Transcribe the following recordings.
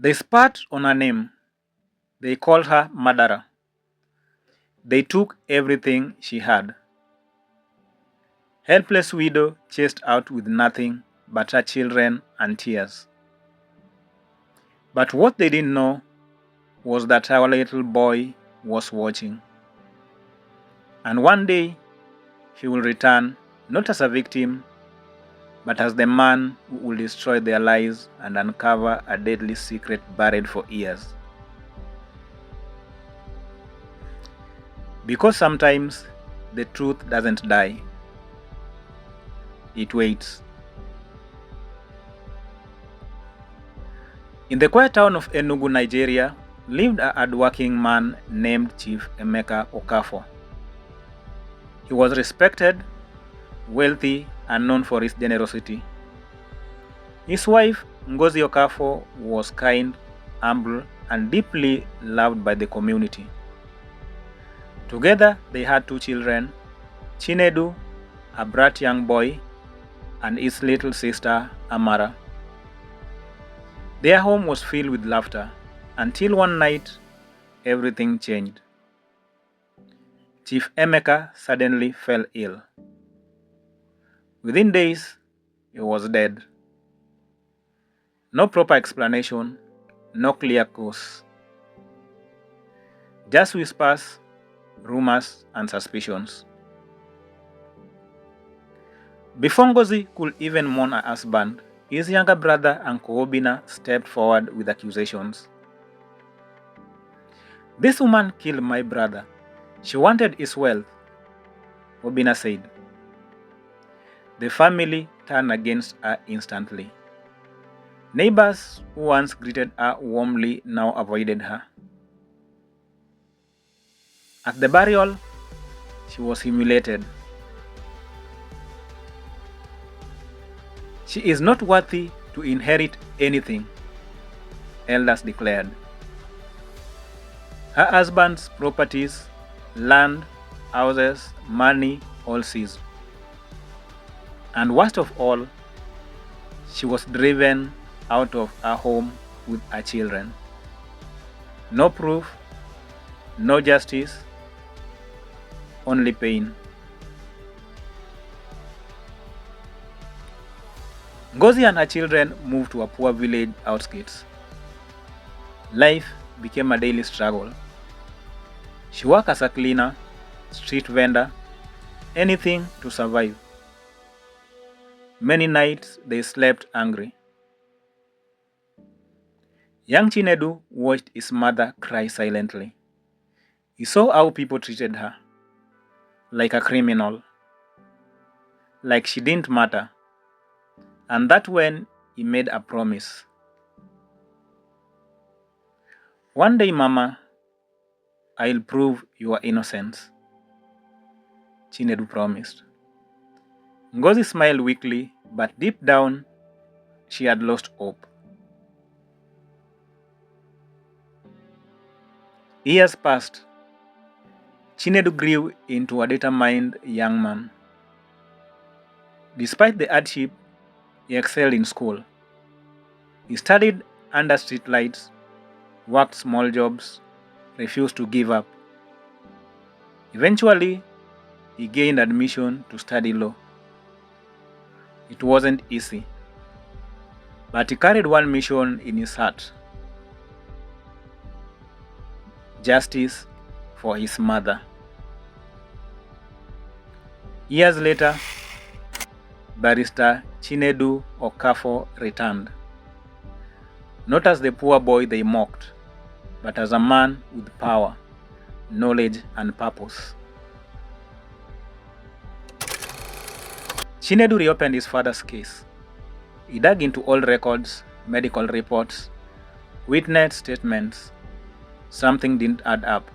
They spat on her name. They called her murderer. They took everything she had. Helpless widow chased out with nothing but her children and tears. But what they didn't know was that our little boy was watching. And one day he will return, not as a victim, but as the man who will destroy their lives and uncover a deadly secret buried for years. Because sometimes the truth doesn't die, it waits. In the quiet town of Enugu, Nigeria, lived a hardworking man named Chief Emeka Okafor. He was respected, wealthy, and known for his generosity. His wife, Ngozi Okafor, was kind, humble, and deeply loved by the community. Together, they had 2 children, Chinedu, a bright young boy, and his little sister, Amara. Their home was filled with laughter, until one night, everything changed. Chief Emeka suddenly fell ill. Within days, he was dead. No proper explanation, no clear cause. Just whispers, rumors, and suspicions. Before Ngozi could even mourn her husband, his younger brother, Uncle Obina, stepped forward with accusations. "This woman killed my brother. She wanted his wealth," Obina said. The family turned against her instantly. Neighbors who once greeted her warmly now avoided her. At the burial, she was humiliated. "She is not worthy to inherit anything," elders declared. Her husband's properties, land, houses, money, all seized. And worst of all, she was driven out of her home with her children. No proof, no justice, only pain. Ngozi and her children moved to a poor village outskirts. Life became a daily struggle. She worked as a cleaner, street vendor, anything to survive. Many nights they slept hungry. Young Chinedu watched his mother cry silently. He saw how people treated her, like a criminal, like she didn't matter. And that's when he made a promise. "One day, Mama, I'll prove your innocence," Chinedu promised. Ngozi smiled weakly, but deep down, she had lost hope. Years passed. Chinedu grew into a determined young man. Despite the hardship, he excelled in school. He studied under streetlights, worked small jobs, refused to give up. Eventually, he gained admission to study law. It wasn't easy, but he carried one mission in his heart: justice for his mother. Years later, Barrister Chinedu Okafor returned, not as the poor boy they mocked, but as a man with power, knowledge, and purpose. Chinedu reopened his father's case. He dug into old records, medical reports, witness statements. Something didn't add up.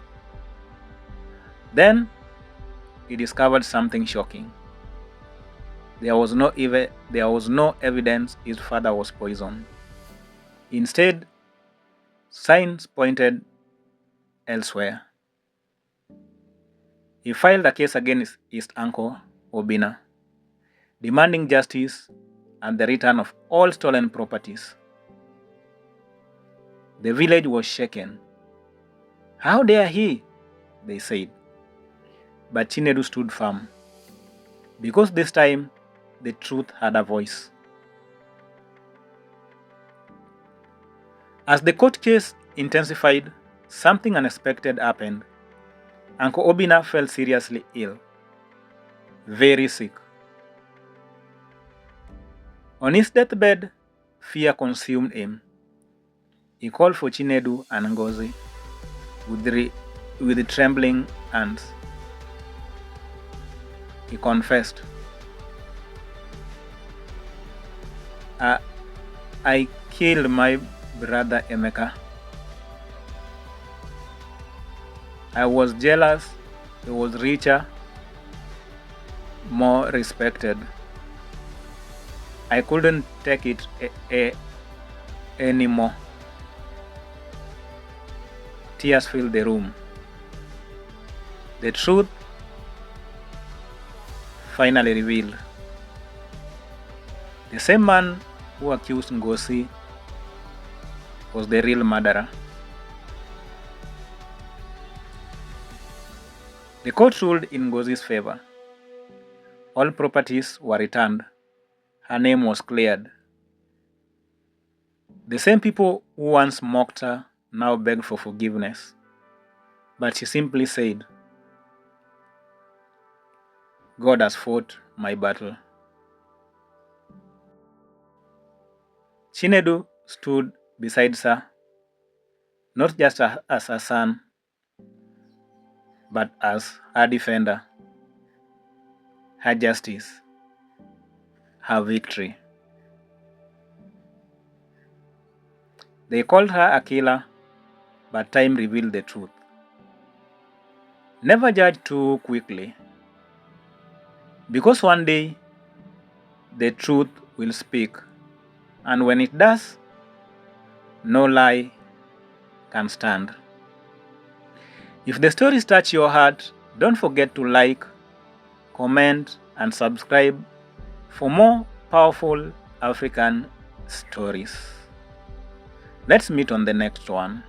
Then he discovered something shocking. There was no evidence his father was poisoned. Instead, signs pointed elsewhere. He filed a case against his uncle, Obina, demanding justice and the return of all stolen properties. The village was shaken. "How dare he?" they said. But Chinedu stood firm, because this time the truth had a voice. As the court case intensified, something unexpected happened. Uncle Obinna fell seriously ill, very sick. On his deathbed, fear consumed him. He called for Chinedu and Ngozi with trembling hands. He confessed, I killed my brother Emeka. I was jealous. He was richer, more respected. I couldn't take it anymore. Tears filled the room. The truth finally revealed. The same man who accused Ngozi was the real murderer. The court ruled in Ngozi's favor. All properties were returned. Her name was cleared. The same people who once mocked her now begged for forgiveness. But she simply said, "God has fought my battle." Chinedu stood beside her, not just as her son, but as her defender, her justice, her victory. They called her a killer, but time revealed the truth. Never judge too quickly, because one day the truth will speak, and when it does, no lie can stand. If the stories touch your heart, don't forget to like, comment, and subscribe for more powerful African stories. Let's meet on the next one.